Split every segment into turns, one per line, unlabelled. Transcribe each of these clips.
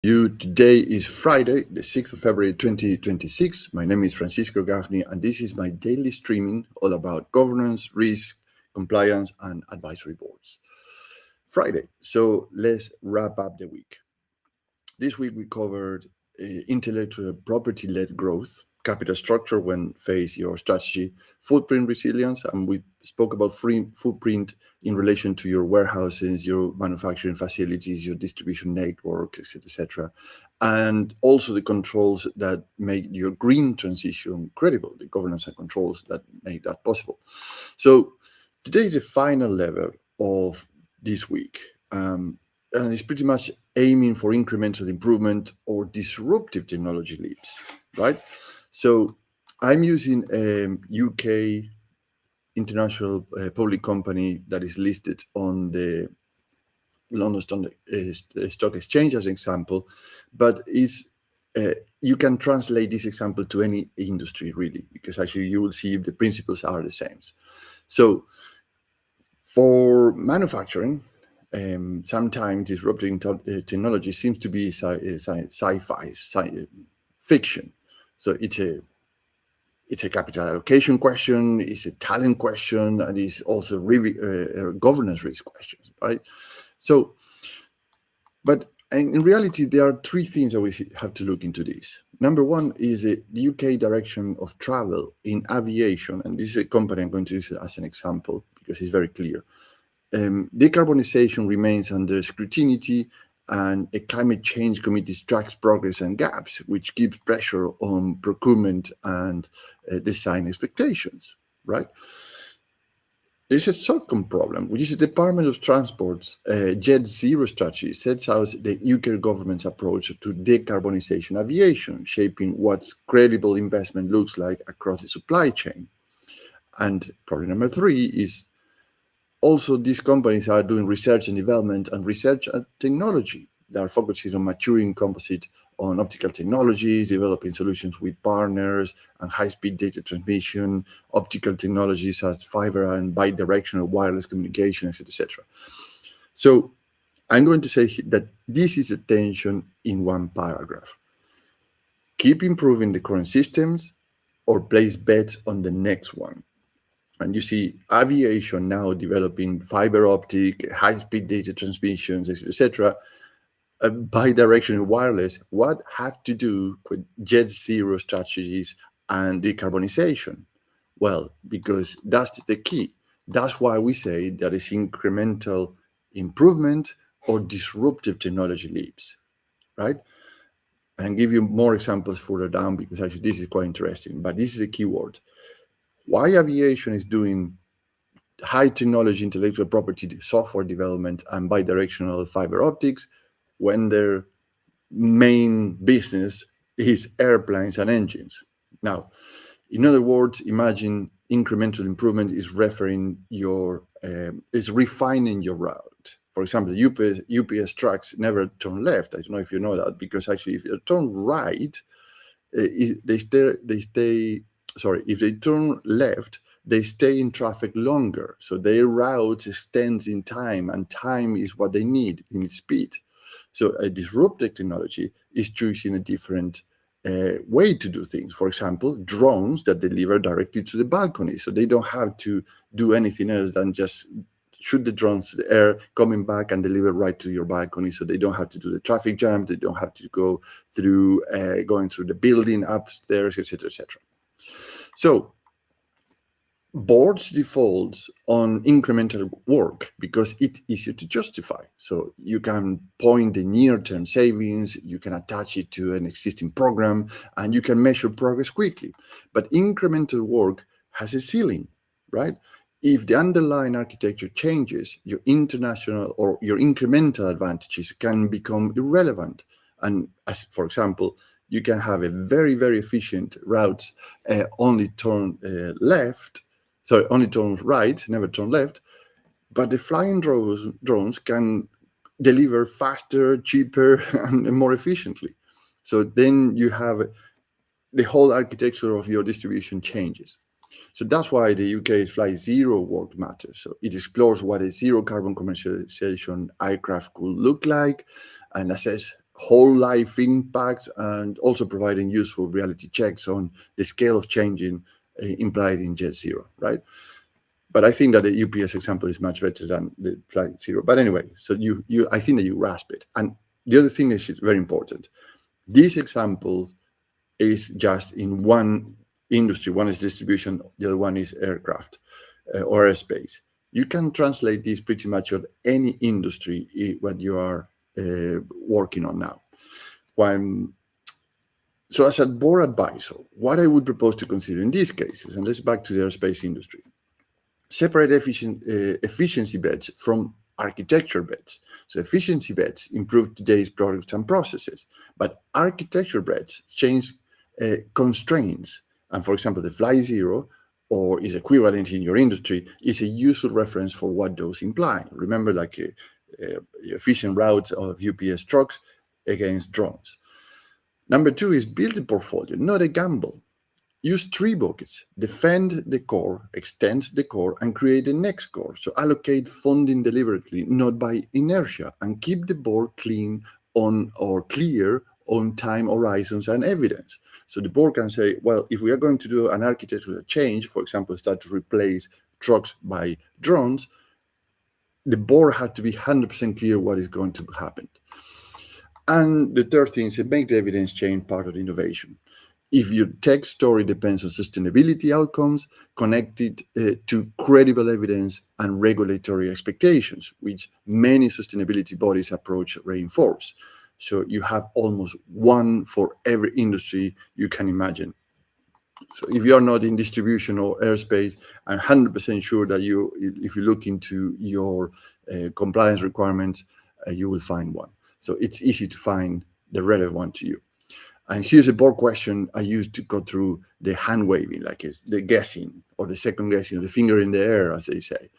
Today is Friday, the 6th of February 2026. My name is Francisco Gaffney, and this is my daily streaming all about governance, risk, compliance, and advisory boards. Friday, so let's wrap up the week. This week we covered intellectual property led growth, capital structure when face your strategy, footprint resilience, and we spoke about free footprint in relation to your warehouses, your manufacturing facilities, your distribution network, etc. And also the controls that make your green transition credible, the governance and controls that make that possible. So today is the final level of this week. And it's pretty much aiming for incremental improvement or disruptive technology leaps, right? So I'm using a UK international public company that is listed on the London Stock Exchange as an example, but you can translate this example to any industry really, because actually you will see the principles are the same. So for manufacturing, sometimes disrupting technology seems to be sci-fi, fiction. So it's a capital allocation question, it's a talent question, and it's also governance risk questions, right? So, but in reality, there are three things that we have to look into this. Number one is the UK direction of travel in aviation, and this is a company I'm going to use as an example because it's very clear. Decarbonization remains under scrutiny, and a climate change committee tracks progress and gaps, which keeps pressure on procurement and design expectations, right? There's a second problem, which is the Department of Transport's Jet Zero strategy sets out the UK government's approach to decarbonization aviation, shaping what credible investment looks like across the supply chain. And problem number three is also these companies are doing research and development and research and technology. They are focusing on maturing composite on optical technologies, developing solutions with partners and high-speed data transmission, optical technologies such as fibre and bi-directional wireless communication, etc. So I'm going to say that this is a tension in one paragraph. Keep improving the current systems or place bets on the next one. And you see aviation now developing fiber optic, high-speed data transmissions, etc., bi-directional wireless. What have to do with Jet Zero strategies and decarbonization? Well, because that's the key. That's why we say that is incremental improvement or disruptive technology leaps, right? And I'll give you more examples further down because actually this is quite interesting, but this is a key word. Why aviation is doing high technology intellectual property software development and bidirectional fiber optics when their main business is airplanes and engines. Now, in other words, imagine incremental improvement is is refining your route. For example, UPS trucks never turn left. I don't know if you know that, because actually if they turn right, if they turn left, they stay in traffic longer. So their route extends in time, and time is what they need in speed. So a disruptive technology is choosing a different way to do things. For example, drones that deliver directly to the balcony. So they don't have to do anything else than just shoot the drones to the air, coming back and deliver right to your balcony. So they don't have to do the traffic jam. They don't have to go through going through the building upstairs, etc., etc. So boards defaults on incremental work because it's easier to justify. So you can point the near-term savings, you can attach it to an existing program, and you can measure progress quickly. But incremental work has a ceiling, right? If the underlying architecture changes, your international or your incremental advantages can become irrelevant. And as, for example, you can have a very, very efficient routes only turn only turn right, never turn left, but the flying drones can deliver faster, cheaper, and more efficiently. So then you have the whole architecture of your distribution changes. So that's why the UK's Fly Zero work matters. So it explores what a zero carbon commercialization aircraft could look like and assess whole life impacts, and also providing useful reality checks on the scale of changing implied in Jet Zero, right? But I think that the UPS example is much better than the Flight Zero. But anyway, so I think that you grasp it. And the other thing is very important. This example is just in one industry. One is distribution, the other one is aircraft or aerospace. You can translate this pretty much on any industry what you are working on now. So as a board advisor, what I would propose to consider in these cases, and let's back to the aerospace industry, separate efficiency bets from architecture bets. So efficiency bets improve today's products and processes, but architecture bets change constraints. And for example, the Fly Zero, or is equivalent in your industry, is a useful reference for what those imply. Remember, like efficient routes of UPS trucks against drones. Number two is build a portfolio, not a gamble. Use three buckets: defend the core, extend the core, and create the next core. So allocate funding deliberately, not by inertia, and keep the board clean on or clear on time horizons and evidence. So the board can say, well, if we are going to do an architectural change, for example, start to replace trucks by drones, the board had to be 100% clear what is going to happen. And the third thing is to make the evidence chain part of innovation. If your tech story depends on sustainability outcomes, connect it to credible evidence and regulatory expectations, which many sustainability bodies approach reinforce. So you have almost one for every industry you can imagine. So if you are not in distribution or airspace, I'm 100% sure that if you look into your compliance requirements, you will find one. So it's easy to find the relevant one to you. And here's a board question I used to go through the hand waving, like the guessing or the second guessing, the finger in the air, as they say.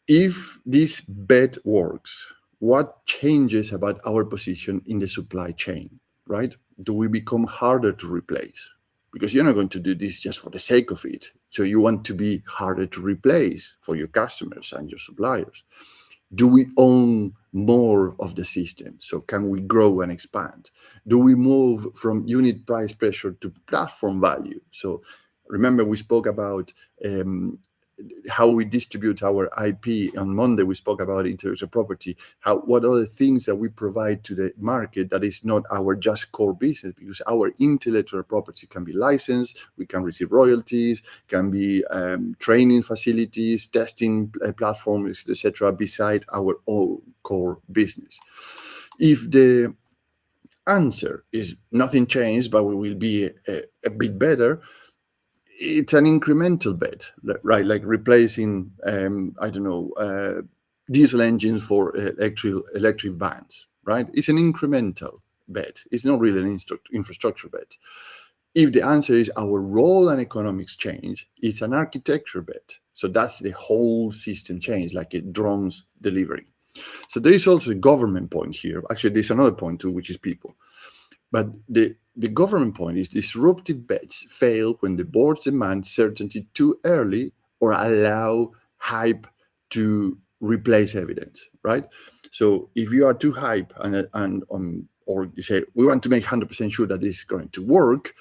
If this bet works, what changes about our position in the supply chain, right? Do we become harder to replace? Because you're not going to do this just for the sake of it. So you want to be harder to replace for your customers and your suppliers. Do we own more of the system? So can we grow and expand? Do we move from unit price pressure to platform value? So remember, we spoke about how we distribute our IP. On Monday, we spoke about intellectual property, what are the things that we provide to the market that is not our just core business, because our intellectual property can be licensed, we can receive royalties, can be training facilities, testing platforms, etc., beside our own core business. If the answer is nothing changed, but we will be a bit better, it's an incremental bet, right? Like replacing, diesel engines for electric vans, right? It's an incremental bet. It's not really an infrastructure bet. If the answer is our role and economics change, it's an architecture bet. So that's the whole system change, like a drones delivery. So there is also a government point here. Actually, there's another point too, which is people. But the government point is disruptive bets fail when the boards demand certainty too early or allow hype to replace evidence, right? So if you are too hype or you say, we want to make 100% sure that this is going to work,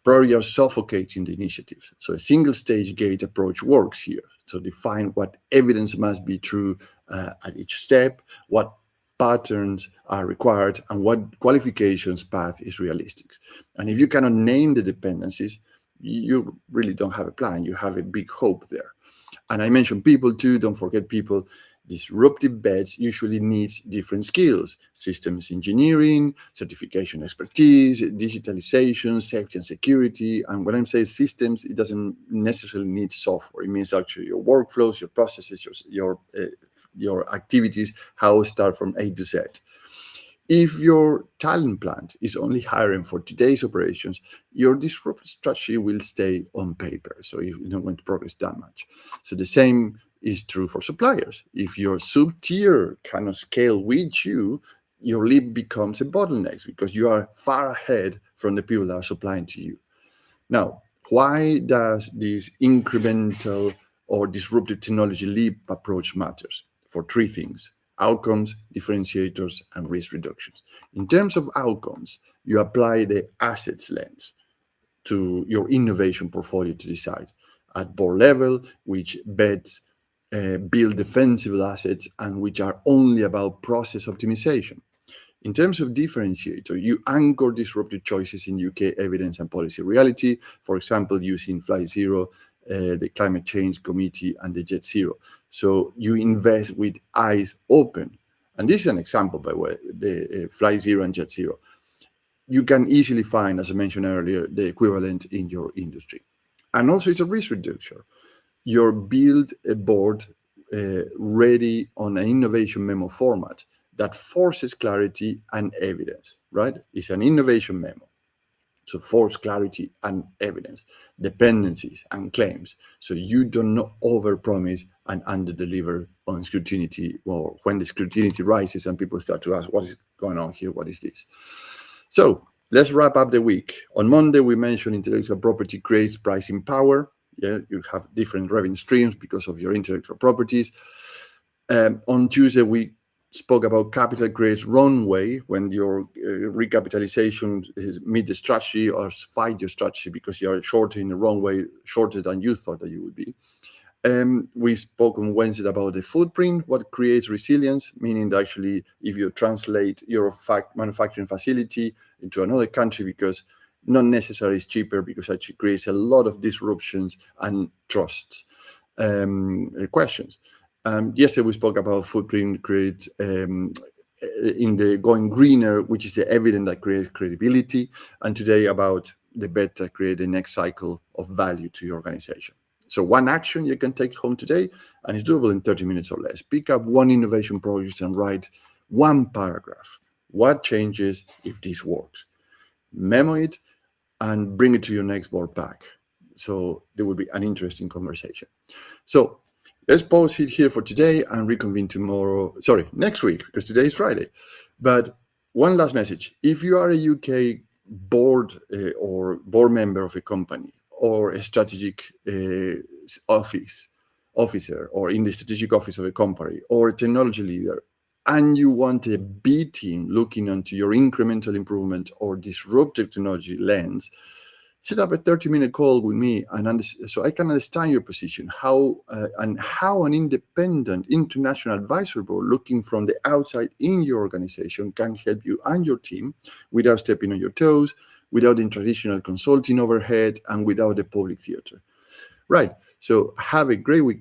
probably you're suffocating the initiatives. So a single stage gate approach works here. So define what evidence must be true at each step, what patterns are required, and what qualifications path is realistic. And if you cannot name the dependencies, you really don't have a plan. You have a big hope there. And I mentioned people too. Don't forget people. Disruptive bets usually needs different skills: systems engineering, certification expertise, digitalization, safety and security. And when I'm saying systems, it doesn't necessarily need software. It means actually your workflows, your processes, your activities, how start from A to Z. If your talent plant is only hiring for today's operations, your disruptive strategy will stay on paper. So you don't want to progress that much. So the same is true for suppliers. If your sub-tier cannot scale with you, your leap becomes a bottleneck because you are far ahead from the people that are supplying to you. Now, why does this incremental or disruptive technology leap approach matters? For three things: outcomes, differentiators, and risk reductions. In terms of outcomes, you apply the assets lens to your innovation portfolio to decide at board level which bets build defensible assets and which are only about process optimization. In terms of differentiator, you anchor disruptive choices in UK evidence and policy reality, for example, using Flight Zero, the Climate Change Committee, and the Jet Zero. So you invest with eyes open. And this is an example, by the way, the Flight Zero and Jet Zero. You can easily find, as I mentioned earlier, the equivalent in your industry. And also it's a risk reducer. You build a board ready on an innovation memo format that forces clarity and evidence, right? It's an innovation memo. So force clarity and evidence, dependencies and claims. So you do not overpromise and underdeliver on scrutiny, or when the scrutiny rises and people start to ask, what is going on here? What is this? So let's wrap up the week. On Monday, we mentioned intellectual property creates pricing power. Yeah, you have different revenue streams because of your intellectual properties. On Tuesday, we spoke about capital creates runway when your recapitalization is meet the strategy or fight your strategy because you are shorter in the runway, shorter than you thought that you would be. We spoke on Wednesday about the footprint, what creates resilience, meaning that actually if you translate your manufacturing facility into another country, because not necessarily it's cheaper, because actually creates a lot of disruptions and trust questions. Yesterday we spoke about footprint creates in the going greener, which is the evidence that creates credibility, and today about the bet that create the next cycle of value to your organization. So one action you can take home today, and it's doable in 30 minutes or less. Pick up one innovation project and write one paragraph. What changes if this works? Memo it and bring it to your next board pack. So there will be an interesting conversation. So let's pause it here for today and reconvene next week, because today is Friday. But one last message. If you are a UK board or board member of a company, or a strategic officer, or in the strategic office of a company, or a technology leader, and you want a B team looking onto your incremental improvement or disruptive technology lens, set up a 30-minute call with me, and so I can understand your position, how an independent international advisory board looking from the outside in your organization can help you and your team without stepping on your toes, without the traditional consulting overhead, and without the public theater. Right. So have a great week.